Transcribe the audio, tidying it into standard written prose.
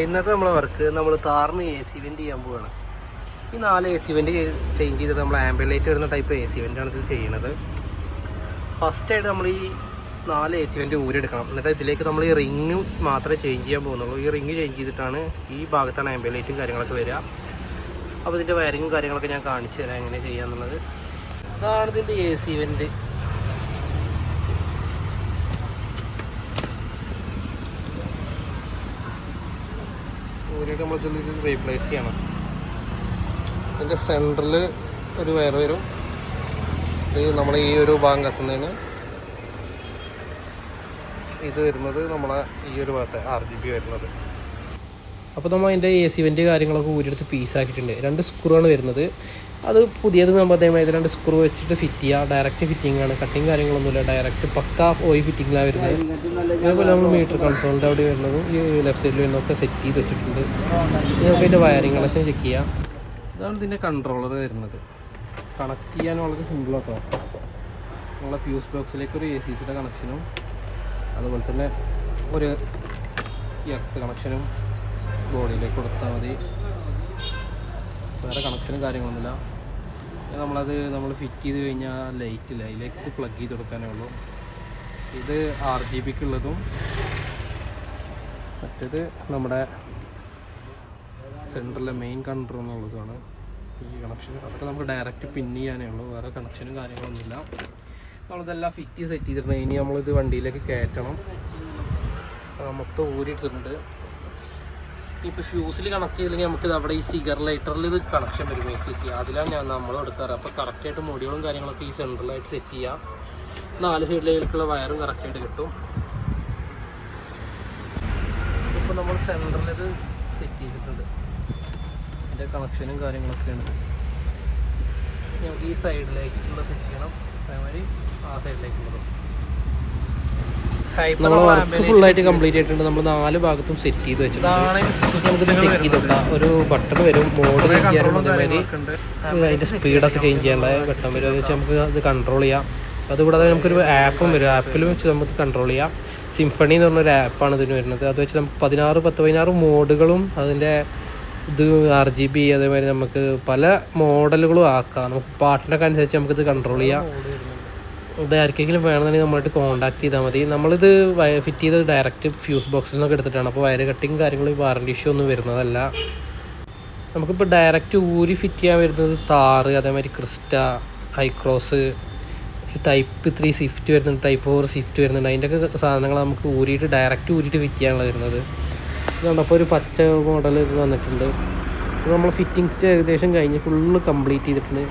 ഇന്നത്തെ നമ്മളെ വർക്ക് നമ്മൾ താറിന് AC വെൻ്റ് ചെയ്യാൻ പോവുകയാണ്. ഈ 4 AC വെൻ്റ് ചേഞ്ച് ചെയ്തിട്ട് നമ്മൾ ആംബിയൻറ്റ് വരുന്ന ടൈപ്പ് AC വെൻ്റാണ് ഇത് ചെയ്യുന്നത്. ഫസ്റ്റായിട്ട് നമ്മൾ ഈ 4 AC വെൻ്റ് ഊരെടുക്കണം. എന്നിട്ട് ഇതിലേക്ക് നമ്മൾ ഈ റിങ് മാത്രമേ ചേഞ്ച് ചെയ്യാൻ പോകുന്നുള്ളൂ. ഈ റിങ് ചേഞ്ച് ചെയ്തിട്ടാണ് ഈ ഭാഗത്താണ് ആംബിയൻറ്റും കാര്യങ്ങളൊക്കെ വരിക. അപ്പോൾ ഇതിൻ്റെ വയറിങ്ങും കാര്യങ്ങളൊക്കെ ഞാൻ കാണിച്ചു തരാം എങ്ങനെ ചെയ്യാന്നുള്ളത്. ഇതാണ് ഇതിൻ്റെ AC വെൻ്റ്. നമ്മൾ ഇതിൽ റീപ്ലേസ് ചെയ്യണം. ഇതിൻ്റെ സെൻറ്ററിൽ ഒരു വയർ വരും. ഇത് നമ്മൾ ഈ ഒരു ഭാഗം കത്തുന്നതിന് ഇത് വരുന്നത് നമ്മളെ ഈ ഒരു ഭാഗത്തെ RGB വരുന്നത്. അപ്പോൾ നമ്മൾ അതിൻ്റെ AC വെൻ്റ് കാര്യങ്ങളൊക്കെ ഊരിയെടുത്ത് പീസാക്കിയിട്ടുണ്ട്. 2 സ്ക്രൂ ആണ് വരുന്നത്. അത് പുതിയത് നമ്മൾ അതേമാതിരി 2 സ്ക്രൂ വെച്ചിട്ട് ഫിറ്റ് ചെയ്യുക. ഡയറക്റ്റ് ഫിറ്റിംഗ് ആണ്, കട്ടിങ് കാര്യങ്ങളൊന്നുമില്ല. ഡയറക്റ്റ് പക്ക ഓയിൽ ഫിറ്റിങ്ങിലാണ് വരുന്നത്. അതേപോലെ നമ്മൾ മീറ്റർ കൺസോളിൻ്റെ അവിടെ വരുന്നതും ഈ ലെഫ്റ്റ് സൈഡിൽ വരുന്നതൊക്കെ സെറ്റ് ചെയ്ത് വെച്ചിട്ടുണ്ട്. നമുക്ക് അതിൻ്റെ വയറിങ് കണക്ഷൻ ചെക്ക് ചെയ്യാം. ഇതാണ് ഇതിൻ്റെ കൺട്രോളർ വരുന്നത്. കണക്ട് ചെയ്യാൻ വളരെ സിമ്പിളാട്ടോ. നമ്മളെ ഫ്യൂസ് ബോക്സിലേക്ക് ഒരു ACCയുടെ കണക്ഷനും അതുപോലെ തന്നെ ഒരു എർത്ത് കണക്ഷനും ബോഡിയിലേക്ക് കൊടുത്താൽ മതി. വേറെ കണക്ഷനും കാര്യങ്ങളൊന്നുമില്ല. നമ്മൾ ഫിറ്റ് ചെയ്ത് കഴിഞ്ഞാൽ ലൈറ്റില്ല, അതിലേക്ക് പ്ലഗ് ചെയ്ത് കൊടുക്കാനേ ഉള്ളൂ. ഇത് RGBക്കുള്ളതും മറ്റേത് നമ്മുടെ സെൻറ്ററിലെ മെയിൻ കൺട്രോൾ എന്നുള്ളതാണ്. ഈ കണക്ഷൻ അതൊക്കെ നമുക്ക് ഡയറക്റ്റ് പിൻ ചെയ്യാനേ ഉള്ളൂ. വേറെ കണക്ഷനും കാര്യങ്ങളൊന്നുമില്ല. നമ്മളിതെല്ലാം ഫിറ്റ് സെറ്റ് ചെയ്തിട്ടുണ്ട്. ഇനി നമ്മളിത് വണ്ടിയിലേക്ക് കയറ്റണം. മൊത്തം ഊരിയിട്ടുണ്ട്. ഇപ്പോൾ ഫ്യൂസിൽ കണക്ട് ചെയ്തില്ലെങ്കിൽ നമുക്ക് അവിടെ ഈ സിഗർ ലൈറ്ററിൽ ഇത് കണക്ഷൻ വരും ACC. അതിലാണ് നമ്മൾ എടുക്കാറ്. അപ്പോൾ കറക്റ്റായിട്ട് മൊഡ്യൂളും കാര്യങ്ങളൊക്കെ ഈ സെൻട്രലായിട്ട് സെറ്റ് ചെയ്യാം. 4 സൈഡിലേക്കുള്ള വയറും കറക്റ്റായിട്ട് കിട്ടും. ഇപ്പോൾ നമ്മൾ സെൻട്രലിൽ ഇത് സെറ്റ് ചെയ്തിട്ടുണ്ട്. ഇതിൻ്റെ കണക്ഷനും കാര്യങ്ങളൊക്കെയാണ്. നമുക്ക് ഈ സൈഡിലേക്കുള്ള സെറ്റ് ചെയ്യണം. അതേമാതിരി ആ സൈഡിലേക്കുള്ളത്. നമ്മൾ വർക്ക് ഫുള്ളായിട്ട് കംപ്ലീറ്റ് ആയിട്ടുണ്ട്. നമ്മൾ 4 ഭാഗത്തും സെറ്റ് ചെയ്ത് വെച്ചിട്ടുണ്ട്. നമുക്കിത് ചെക്ക് ചെയ്തിട്ടാ ഒരു ബട്ടൺ വരും. മോഡ് ചേഞ്ച് ചെയ്യാനും അതേമാതിരി അതിൻ്റെ സ്പീഡൊക്കെ ചേഞ്ച് ചെയ്യേണ്ട ബട്ടൺ വരും. അത് വെച്ച് നമുക്ക് ഇത് കൺട്രോൾ ചെയ്യാം. അതുകൂടാതെ നമുക്കൊരു ആപ്പും വരും. ആപ്പിൽ വെച്ച് നമുക്ക് കൺട്രോൾ ചെയ്യാം. സിംഫണി എന്ന് പറഞ്ഞൊരു ആപ്പാണ് ഇതിന് വരുന്നത്. അത് വെച്ച് നമുക്ക് 16 മോഡുകളും അതിൻ്റെ ഇത് RGB അതേമാതിരി നമുക്ക് പല മോഡലുകളും ആക്കാം. നമുക്ക് പാട്ടിനൊക്കെ അനുസരിച്ച് നമുക്കിത് കൺട്രോൾ ചെയ്യാം. ഇത് ആർക്കെങ്കിലും വേണമെന്നുണ്ടെങ്കിൽ നമ്മളായിട്ട് കോൺടാക്ട് ചെയ്താൽ മതി. നമ്മളിത് ഫിറ്റ് ചെയ്ത് ഡയറക്റ്റ് ഫ്യൂസ് ബോക്സിൽ നിന്നൊക്കെ എടുത്തിട്ടാണ്. അപ്പോൾ വയർ കട്ടിങ് കാര്യങ്ങൾ വാറണ്ടി ഇഷ്യൂ ഒന്നും വരുന്നതല്ല. നമുക്കിപ്പോൾ ഡയറക്റ്റ് ഊരി ഫിറ്റ് ചെയ്യാൻ വരുന്നത് താറ്, അതേമാതിരി ക്രിസ്റ്റ, ഹൈക്രോസ്, ടൈപ്പ് 3 സ്വിഫ്റ്റ് വരുന്നുണ്ട്, ടൈപ്പ് 4 സ്വിഫ്റ്റ് വരുന്നുണ്ട്. അതിൻ്റെയൊക്കെ സാധനങ്ങൾ നമുക്ക് ഡയറക്റ്റ് ഊരിയിട്ട് ഫിറ്റ് ചെയ്യാനുള്ള വരുന്നത്. ഇതുകൊണ്ടപ്പോൾ ഒരു പച്ച മോഡൽ ഇത് വന്നിട്ടുണ്ട്. അപ്പോൾ നമ്മൾ ഫിറ്റിങ്സ് ഏകദേശം കഴിഞ്ഞ് ഫുള്ള് കംപ്ലീറ്റ് ചെയ്തിട്ടുണ്ട്.